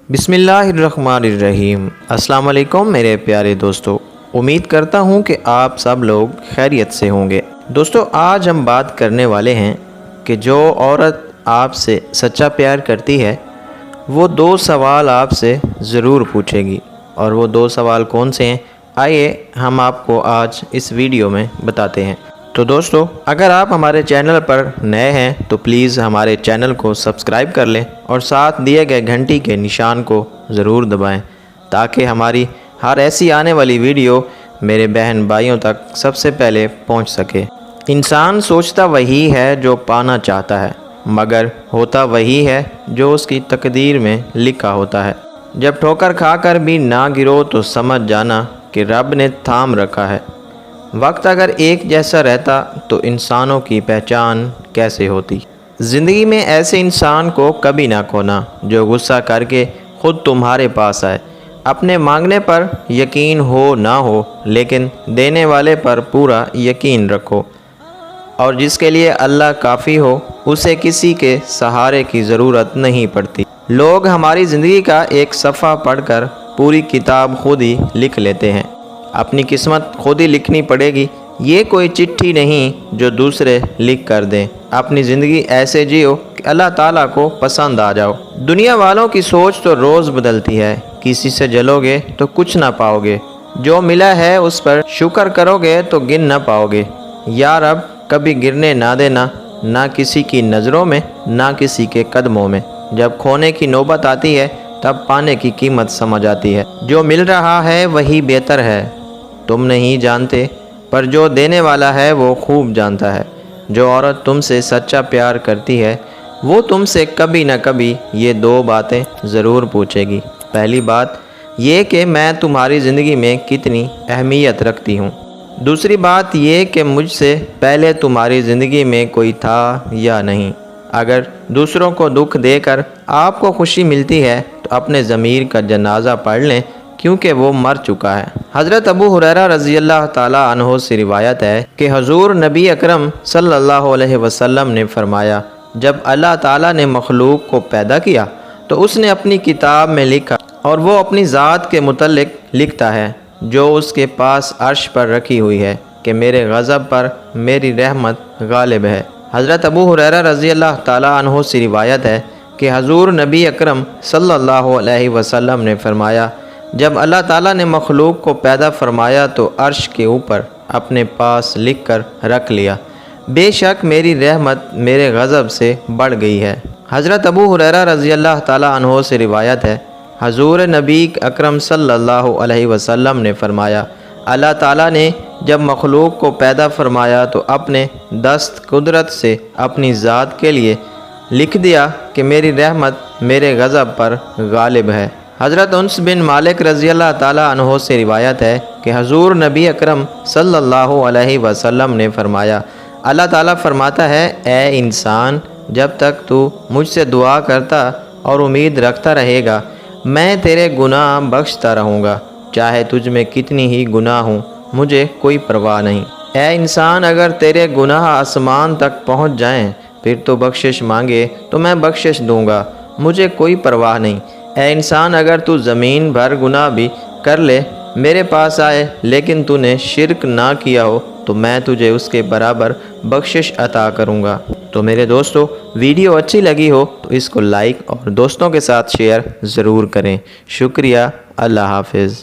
बिस्मिल्लाहिर्रहमानिर्रहीम। अस्सलाम वालेकुम मेरे प्यारे दोस्तों, उम्मीद करता हूँ कि आप सब लोग खैरियत से होंगे। दोस्तों, आज हम बात करने वाले हैं कि जो औरत आपसे सच्चा प्यार करती है वो दो सवाल आपसे ज़रूर पूछेगी। और वो दो सवाल कौन से हैं, आइए हम आपको आज इस वीडियो में बताते हैं। तो दोस्तों, अगर आप हमारे चैनल पर नए हैं तो प्लीज़ हमारे चैनल को सब्सक्राइब कर लें और साथ दिए गए घंटी के निशान को ज़रूर दबाएं ताकि हमारी हर ऐसी आने वाली वीडियो मेरे बहन भाइयों तक सबसे पहले पहुंच सके। इंसान सोचता वही है जो पाना चाहता है, मगर होता वही है जो उसकी तकदीर में लिखा होता है। जब ठोकर खाकर भी ना गिरो तो समझ जाना कि रब ने थाम रखा है। वक्त अगर एक जैसा रहता तो इंसानों की पहचान कैसे होती। ज़िंदगी में ऐसे इंसान को कभी ना खोना जो गुस्सा करके ख़ुद तुम्हारे पास आए। अपने मांगने पर यकीन हो ना हो लेकिन देने वाले पर पूरा यकीन रखो। और जिसके लिए अल्लाह काफ़ी हो उसे किसी के सहारे की ज़रूरत नहीं पड़ती। लोग हमारी ज़िंदगी का एक सफ़ा पढ़कर पूरी किताब खुद ही लिख लेते हैं। अपनी किस्मत खुद ही लिखनी पड़ेगी। ये कोई चिट्ठी नहीं जो दूसरे लिख कर दें। अपनी ज़िंदगी ऐसे जियो कि अल्लाह ताला को पसंद आ जाओ। दुनिया वालों की सोच तो रोज़ बदलती है। किसी से जलोगे तो कुछ ना पाओगे, जो मिला है उस पर शुक्र करोगे तो गिन ना पाओगे। यार अब कभी गिरने ना देना, ना किसी की नज़रों में ना किसी के कदमों में। जब खोने की नौबत आती है तब पाने की कीमत समझ आती है। जो मिल रहा है वही बेहतर है, तुम नहीं जानते, पर जो देने वाला है वो खूब जानता है। जो औरत तुमसे सच्चा प्यार करती है वो तुमसे कभी न कभी ये दो बातें ज़रूर पूछेगी। पहली बात ये कि मैं तुम्हारी ज़िंदगी में कितनी अहमियत रखती हूँ। दूसरी बात ये कि मुझसे पहले तुम्हारी ज़िंदगी में कोई था या नहीं। अगर दूसरों को दुख देकर आपको खुशी मिलती है तो अपने ज़मीर का जनाजा पढ़ लें, क्योंकि वो मर चुका है। हज़रत अबू हुरैरा रज़ी अल्लाह ताला अन्हो से रिवायत है कि हुज़ूर नबी अकरम सल्लल्लाहु अलैहि वसल्लम ने फरमाया, जब अल्लाह ताला ने मखलूक को पैदा किया तो उसने अपनी किताब में लिखा, और वो अपनी ज़ात के मुतल्लिक लिखता है जो उसके पास अर्श पर रखी हुई है, कि मेरे गज़ब पर मेरी रहमत गालिब है। हज़रत अबू हुरैरा रज़ी अल्लाह ताला अन्हो से रिवायत है कि हुज़ूर नबी अकरम सल्लल्लाहु अलैहि वसल्लम ने फरमाया, जब अल्लाह ताला ने मखलूक को पैदा फरमाया तो अर्श के ऊपर अपने पास लिख कर रख लिया, बेशक मेरी रहमत मेरे गज़ब से बढ़ गई है। हज़रत अबू हुरैरा रज़ी अल्लाह ताला अन्हो से रिवायत है, हुज़ूर नबी अकरम सल्लल्लाहु अलैहि वसल्लम ने फरमाया, अल्लाह ताला ने जब मखलूक को पैदा फरमाया तो अपने दस्त कुदरत से अपनी ज़ात के लिए लिख दिया कि मेरी रहमत मेरे गज़ब पर गालिब है। हज़रत उन्स बिन मालिक रज़ी अल्लाह ताला अन्हो से रिवायत है कि हुज़ूर नबी अकरम सल्लल्लाहु अलैहि वसल्लम ने फरमाया, अल्लाह ताला फरमाता है, ए इंसान, जब तक तू मुझसे दुआ करता और उम्मीद रखता रहेगा मैं तेरे गुनाह बख्शता रहूँगा, चाहे तुझ में कितनी ही गुनाह हों, मुझे कोई परवाह नहीं। ए इंसान, अगर तेरे गुनाह आसमान तक पहुँच जाएं फिर तो बख्शिश मांगे तो मैं बख्शिश दूँगा, मुझे कोई परवाह नहीं। ए इंसान, अगर तू ज़मीन भर गुनाह भी कर ले मेरे पास आए लेकिन तूने शिरक ना किया हो तो मैं तुझे उसके बराबर बख्शिश अता करूँगा। तो मेरे दोस्तों, वीडियो अच्छी लगी हो तो इसको लाइक और दोस्तों के साथ शेयर ज़रूर करें। शुक्रिया। अल्लाह हाफ़िज़।